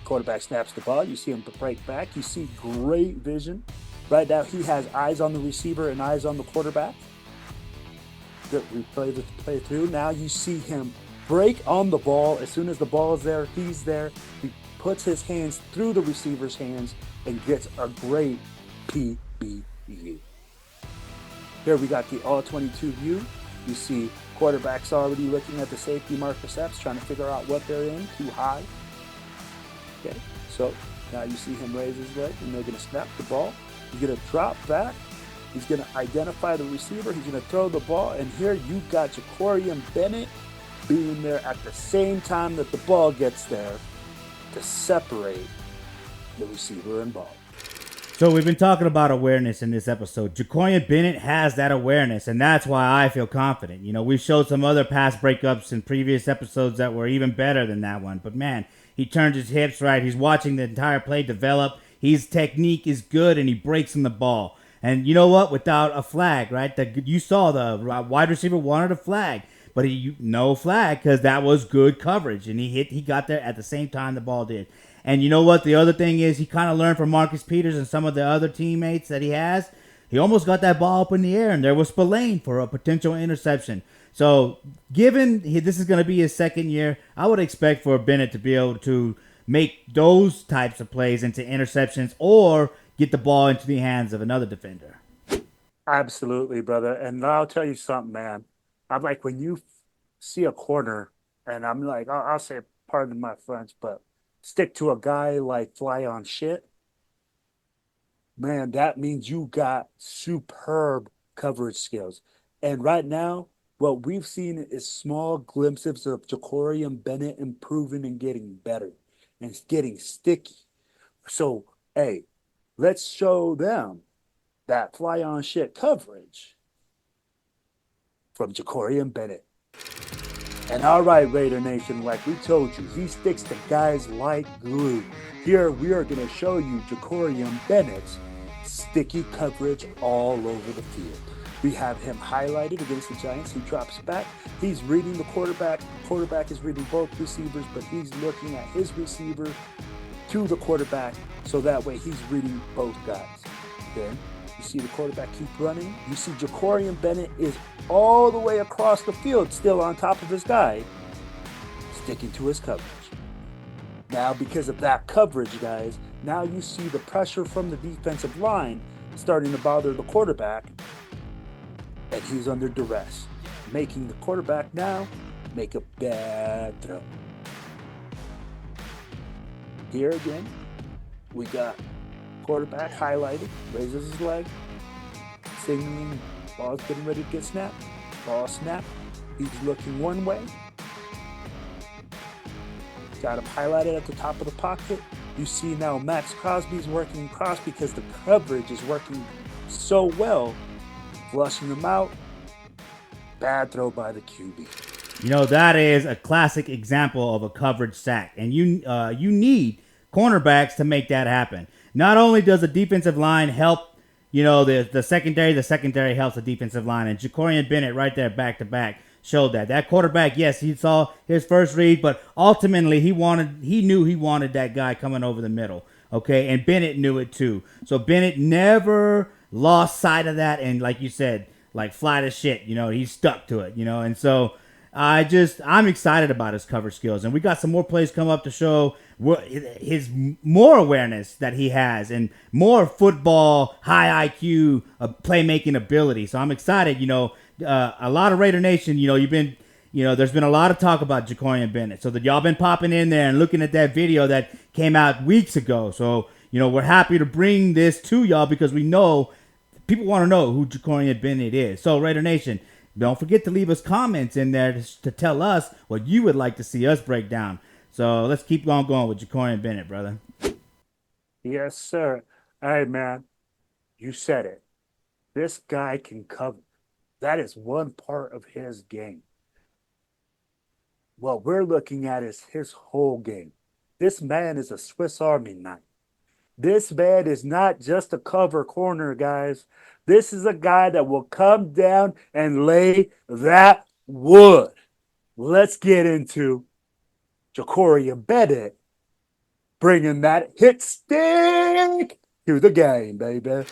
quarterback snaps the ball. You see him break back. You see great vision. Right now, he has eyes on the receiver and eyes on the quarterback. Good. We play the play through. Now you see him break on the ball. As soon as the ball is there, he's there. He puts his hands through the receiver's hands and gets a great PBU. Here we got the all-22 view. You see quarterback's already looking at the safety Marcus Epps, trying to figure out what they're in, too high. Okay, so now you see him raise his leg, and they're going to snap the ball. He's going to drop back. He's going to identify the receiver. He's going to throw the ball, and here you got Jacorian Bennett being there at the same time that the ball gets there to separate the receiver and ball. So we've been talking about awareness in this episode. Jacorian Bennett has that awareness, and that's why I feel confident. You know, we've showed some other pass breakups in previous episodes that were even better than that one. But, man, he turns his hips right. He's watching the entire play develop. His technique is good, and he breaks in the ball. And you know what? Without a flag, right? You saw the wide receiver wanted a flag, but no flag because that was good coverage, and he got there at the same time the ball did. And you know what? The other thing is he kind of learned from Marcus Peters and some of the other teammates that he has. He almost got that ball up in the air, and there was Spillane for a potential interception. So given this is going to be his second year, I would expect for Bennett to be able to make those types of plays into interceptions or get the ball into the hands of another defender. Absolutely, brother. And I'll tell you something, man. I'm like, when you see a corner, and I'm like, I'll say, pardon my French, but stick to a guy like Fly on shit, man, that means you got superb coverage skills. And right now, what we've seen is small glimpses of Jacorian Bennett improving and getting better and getting sticky. So, hey, let's show them that fly on shit coverage from Jacorian Bennett. And all right, Raider Nation, like we told you, he sticks to guys like glue. Here we are going to show you Jacorian Bennett's sticky coverage all over the field. We have him highlighted against the Giants. He drops back. He's reading the quarterback. Quarterback is reading both receivers, but he's looking at his receiver to the quarterback, so that way he's reading both guys. Then you see the quarterback keep running. You see Jacorian Bennett is all the way across the field, still on top of his guy, sticking to his coverage. Now, because of that coverage, guys, now you see the pressure from the defensive line starting to bother the quarterback, and he's under duress, making the quarterback now make a bad throw. Here again, we got quarterback highlighted, raises his leg, signaling ball's getting ready to get snapped. Ball snapped. He's looking one way. Got him highlighted at the top of the pocket. You see now Max Crosby's working across because the coverage is working so well, flushing him out. Bad throw by the QB. You know, that is a classic example of a coverage sack, and you need cornerbacks to make that happen. Not only does the defensive line help, you know, the secondary helps the defensive line, and Jacorian Bennett right there back to back showed that. That quarterback, yes, he saw his first read, but ultimately he knew he wanted that guy coming over the middle. Okay, and Bennett knew it too. So Bennett never lost sight of that, and like you said, like flat as shit, you know, he stuck to it, you know, and so I'm excited about his cover skills, and we got some more plays come up to show his more awareness that he has and more football high IQ playmaking ability. So I'm excited. You know, a lot of Raider Nation. You know, there's been a lot of talk about Jacorian Bennett. So that y'all been popping in there and looking at that video that came out weeks ago. So you know, we're happy to bring this to y'all because we know people want to know who Jacorian Bennett is. So Raider Nation, don't forget to leave us comments in there to tell us what you would like to see us break down. So let's keep on going with Jacorian Bennett, brother. Yes, sir. Hey, man, you said it. This guy can cover. That is one part of his game. What we're looking at is his whole game. This man is a Swiss Army knife. This man is not just a cover corner, guys. This is a guy that will come down and lay that wood. Let's get into Ja'Cory Bennett bringing that hit stick to the game, baby.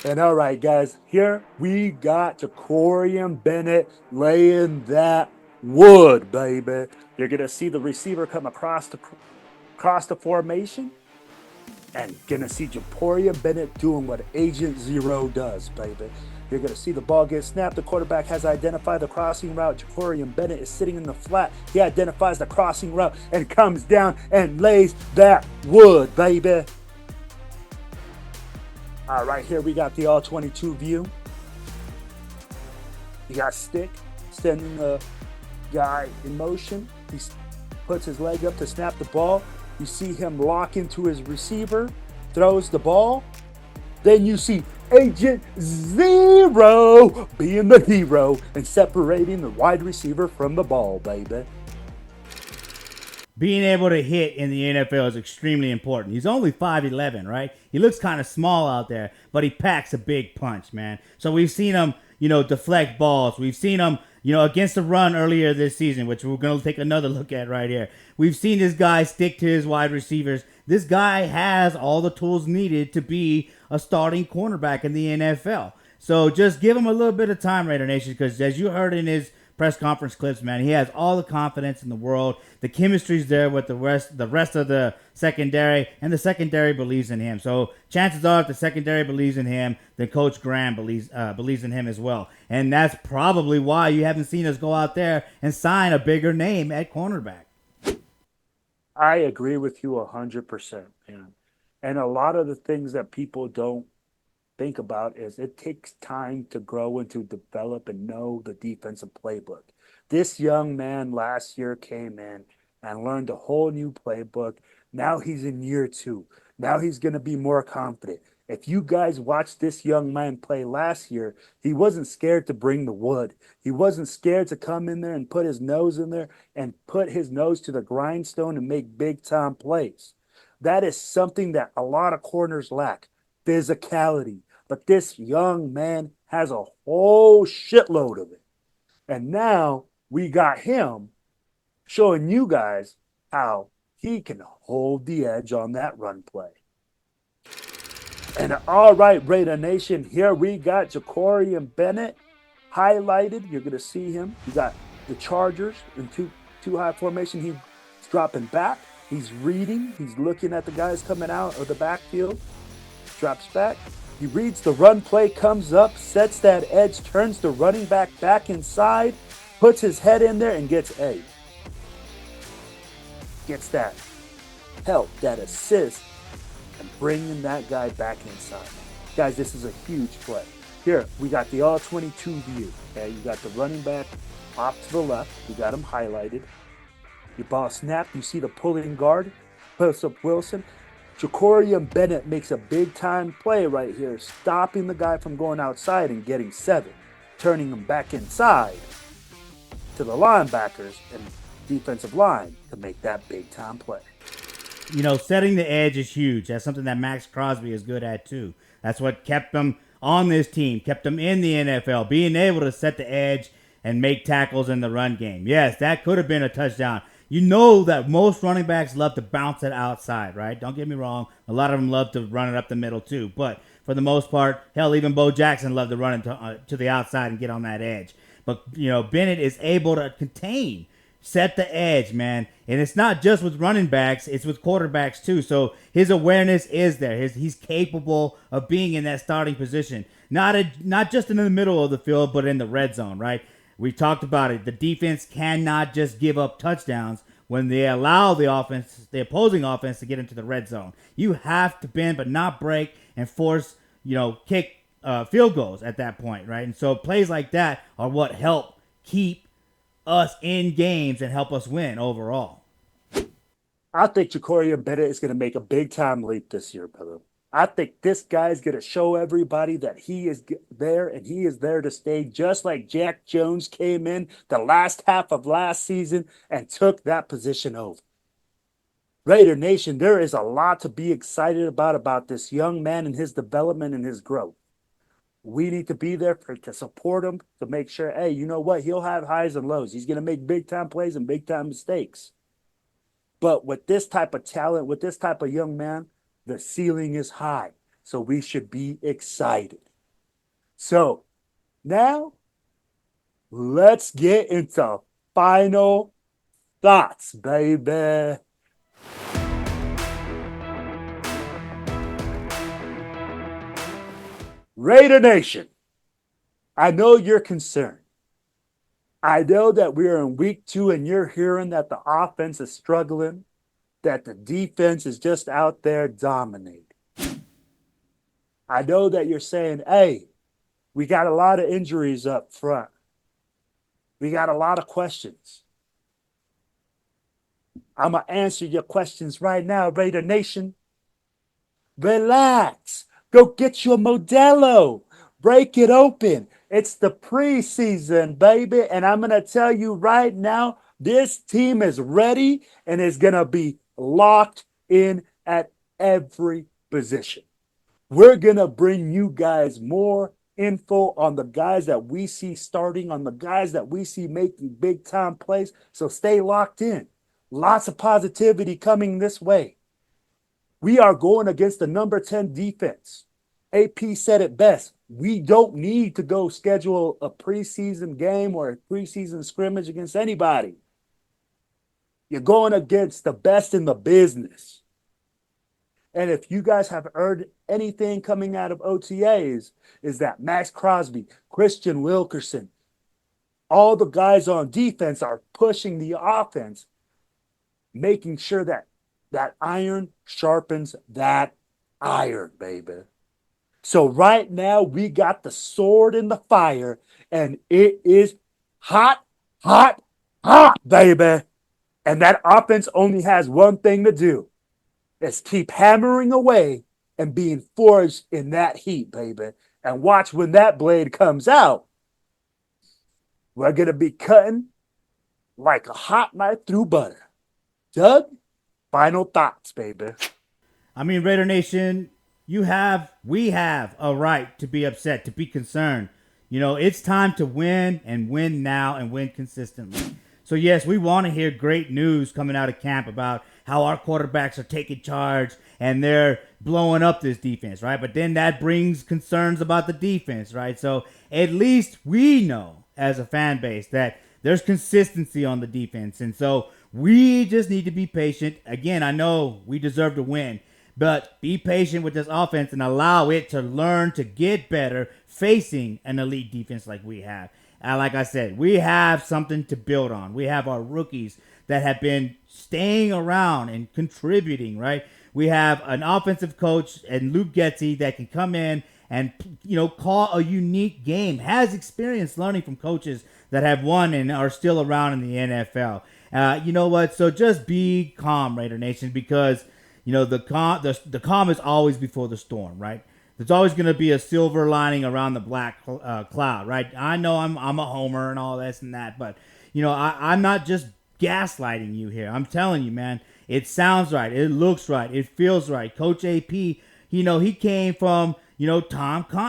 And all right, guys, here we got Ja'Cory Bennett laying that wood, baby. You're going to see the receiver come across the formation. And gonna see Ja'Cory Bennett doing what Agent Zero does, baby. You're gonna see the ball get snapped. The quarterback has identified the crossing route. Ja'Cory Bennett is sitting in the flat. He identifies the crossing route and comes down and lays that wood, baby. All right, here we got the all-22 view. You got Stick sending the guy in motion. He puts his leg up to snap the ball. You see him lock into his receiver, throws the ball. Then you see Agent Zero being the hero and separating the wide receiver from the ball, baby. Being able to hit in the NFL is extremely important. He's only 5'11", right? He looks kind of small out there, but he packs a big punch, man. So we've seen him, deflect balls. We've seen him, against the run earlier this season, which we're going to take another look at right here. We've seen this guy stick to his wide receivers. This guy has all the tools needed to be a starting cornerback in the NFL. So just give him a little bit of time, Raider Nation, because as you heard in his press conference clips, man, he has all the confidence in the world. The chemistry's there with the rest of the secondary, and the secondary believes in him. So chances are, if the secondary believes in him, then Coach Graham believes in him as well. And that's probably why you haven't seen us go out there and sign a bigger name at cornerback. I agree with you 100%, man. And a lot of the things that people don't think about is it takes time to grow and to develop and know the defensive playbook. This young man last year came in and learned a whole new playbook. Now he's in year 2. Now he's going to be more confident. If you guys watched this young man play last year, he wasn't scared to bring the wood. He wasn't scared to come in there and put his nose in there and put his nose to the grindstone and make big-time plays. That is something that a lot of corners lack, physicality. But this young man has a whole shitload of it. And now we got him showing you guys how he can hold the edge on that run play. And all right, Raider Nation, here we got Ja'Cory Bennett highlighted. You're going to see him. You got the Chargers in two high formation. He's dropping back. He's reading. He's looking at the guys coming out of the backfield. Drops back. He reads the run play, comes up, sets that edge, turns the running back inside, puts his head in there, and gets that help, that assist, and bringing that guy back inside. Guys, this is a huge play. Here, we got the all-22 view. Okay, you got the running back off to the left. You got him highlighted. Your ball snapped. You see the pulling guard, post up Wilson. Ja'Cory Bennett makes a big-time play right here, stopping the guy from going outside and getting 7, turning him back inside to the linebackers and defensive line to make that big-time play. Setting the edge is huge. That's something that Max Crosby is good at, too. That's what kept him on this team, kept him in the NFL, being able to set the edge and make tackles in the run game. Yes, that could have been a touchdown. You know that most running backs love to bounce it outside, right? Don't get me wrong. A lot of them love to run it up the middle too. But for the most part, hell, even Bo Jackson loved to run it to the outside and get on that edge. But, Bennett is able to contain, set the edge, man. And it's not just with running backs. It's with quarterbacks too. So his awareness is there. He's capable of being in that starting position. Not just in the middle of the field, but in the red zone, right? We talked about it. The defense cannot just give up touchdowns when they allow the opposing offense to get into the red zone. You have to bend but not break and force, kick field goals at that point, right? And so plays like that are what help keep us in games and help us win overall. I think Ja'Cory Bennett is going to make a big-time leap this year, brother. I think this guy's going to show everybody that he is there and he is there to stay, just like Jack Jones came in the last half of last season and took that position over. Raider Nation, there is a lot to be excited about this young man and his development and his growth. We need to be there to support him, to make sure, hey, you know what? He'll have highs and lows. He's going to make big time plays and big time mistakes. But with this type of talent, with this type of young man, the ceiling is high. So we should be excited. So now let's get into final thoughts, baby. Raider Nation, I know you're concerned. I know that we're in week 2 and you're hearing that the offense is struggling, that the defense is just out there dominating. I know that you're saying, hey, we got a lot of injuries up front. We got a lot of questions. I'm going to answer your questions right now, Raider Nation. Relax. Go get your Modelo. Break it open. It's the preseason, baby. And I'm going to tell you right now, this team is ready and is going to be locked in at every position. We're going to bring you guys more info on the guys that we see starting, on the guys that we see making big time plays. So stay locked in. Lots of positivity coming this way. We are going against the number 10 defense. AP said it best. We don't need to go schedule a preseason game or a preseason scrimmage against anybody. You're going against the best in the business. And if you guys have heard anything coming out of OTAs, is that Max Crosby, Christian Wilkerson, all the guys on defense are pushing the offense, making sure that that iron sharpens that iron, baby. So right now we got the sword in the fire and it is hot, hot, hot, baby. And that offense only has one thing to do. It's keep hammering away and being forged in that heat, baby. And watch when that blade comes out. We're going to be cutting like a hot knife through butter. Doug, final thoughts, baby. I mean, Raider Nation, we have a right to be upset, to be concerned. You know, it's time to win and win now and win consistently. So, yes, we want to hear great news coming out of camp about how our quarterbacks are taking charge and they're blowing up this defense, right? But then that brings concerns about the defense, right? So at least we know as a fan base that there's consistency on the defense. And so we just need to be patient. Again, I know we deserve to win, but be patient with this offense and allow it to learn to get better facing an elite defense like we have. And like I said, we have something to build on. We have our rookies that have been staying around and contributing, right? We have an offensive coach and Luke Getsy that can come in and, you know, call a unique game, has experience learning from coaches that have won and are still around in the NFL. You know what? So just be calm, Raider Nation, because, you know, the calm is always before the storm, right? There's always going to be a silver lining around the black cloud, right? I know I'm a homer and all this and that, but, you know, I'm not just gaslighting you here. I'm telling you, man, it sounds right. It looks right. It feels right. Coach AP, you know, he came from, you know,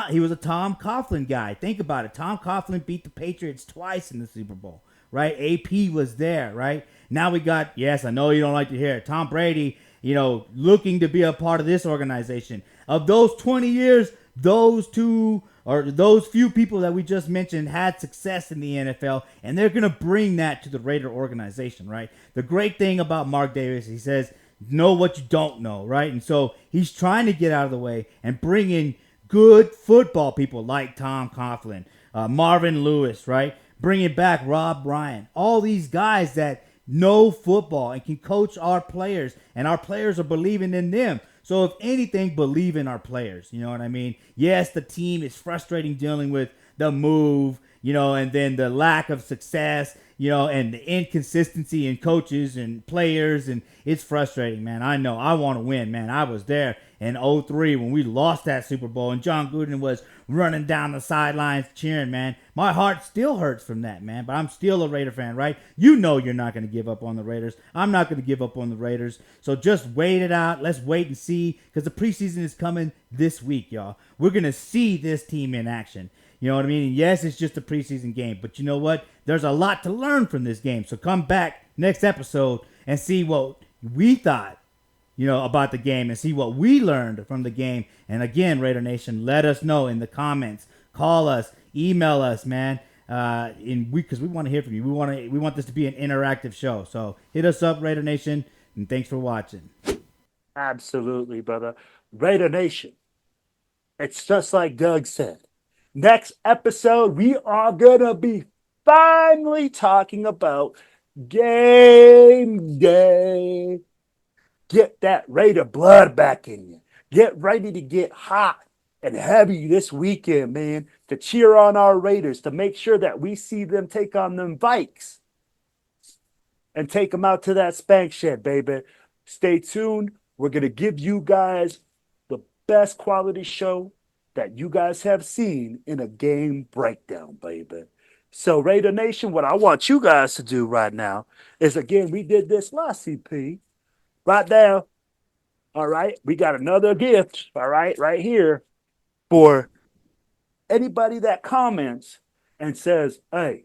he was a Tom Coughlin guy. Think about it. Tom Coughlin beat the Patriots twice in the Super Bowl, right? AP was there, right? Now we got, yes, I know you don't like to hear it, Tom Brady, you know, looking to be a part of this organization. Of those 20 years, those few people that we just mentioned had success in the NFL, and they're going to bring that to the Raider organization, right? The great thing about Mark Davis, he says, know what you don't know, right? And so he's trying to get out of the way and bring in good football people like Tom Coughlin, Marvin Lewis, right? Bringing back Rob Ryan, all these guys that know football and can coach our players, and our players are believing in them. So if anything, believe in our players. You know what I mean? Yes, the team is frustrating dealing with the move, you know, and then the lack of success. you know, and the inconsistency in coaches and players, and it's frustrating, man. I know. I want to win, man. I was there in 03 when we lost that Super Bowl, and John Gruden was running down the sidelines cheering, man. My heart still hurts from that, man, but I'm still a Raider fan, right? You know you're not going to give up on the Raiders. I'm not going to give up on the Raiders. So just wait it out. Let's wait and see, because the preseason is coming this week, y'all. We're going to see this team in action. You know what I mean? And yes, it's just a preseason game, but you know what? There's a lot to learn from this game. So come back next episode and see what we thought, you know, about the game, and see what we learned from the game. And again, Raider Nation, let us know in the comments. Call us, email us, man. Because we want to hear from you. We want this to be an interactive show. So hit us up, Raider Nation, and thanks for watching. Absolutely, brother. Raider Nation. It's just like Doug said. Next episode, we are going to be finally talking about game day. Get that Raider blood back in you. Get ready to get hot and heavy this weekend, man, to cheer on our Raiders, to make sure that we see them take on them Vikes and take them out to that spank shed, baby. Stay tuned. We're going to give you guys the best quality show that you guys have seen in a game breakdown, baby. So, Raider Nation, what I want you guys to do right now is, again, we did this last CP. Right now, all right, we got another gift, all right, right here for anybody that comments and says, hey,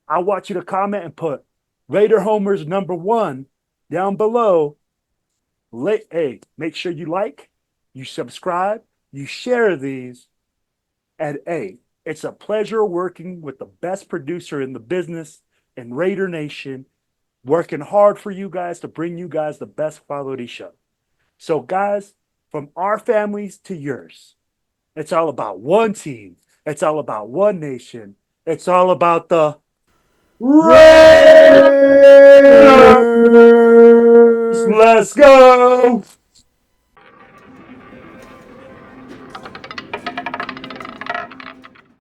I want you to comment and put Raider Homers #1 down below. Hey, make sure you like, you subscribe, you share these, and hey, it's a pleasure working with the best producer in the business in Raider Nation, working hard for you guys to bring you guys the best quality show. So, guys, from our families to yours, it's all about one team. It's all about one nation. It's all about the Raiders. Let's go.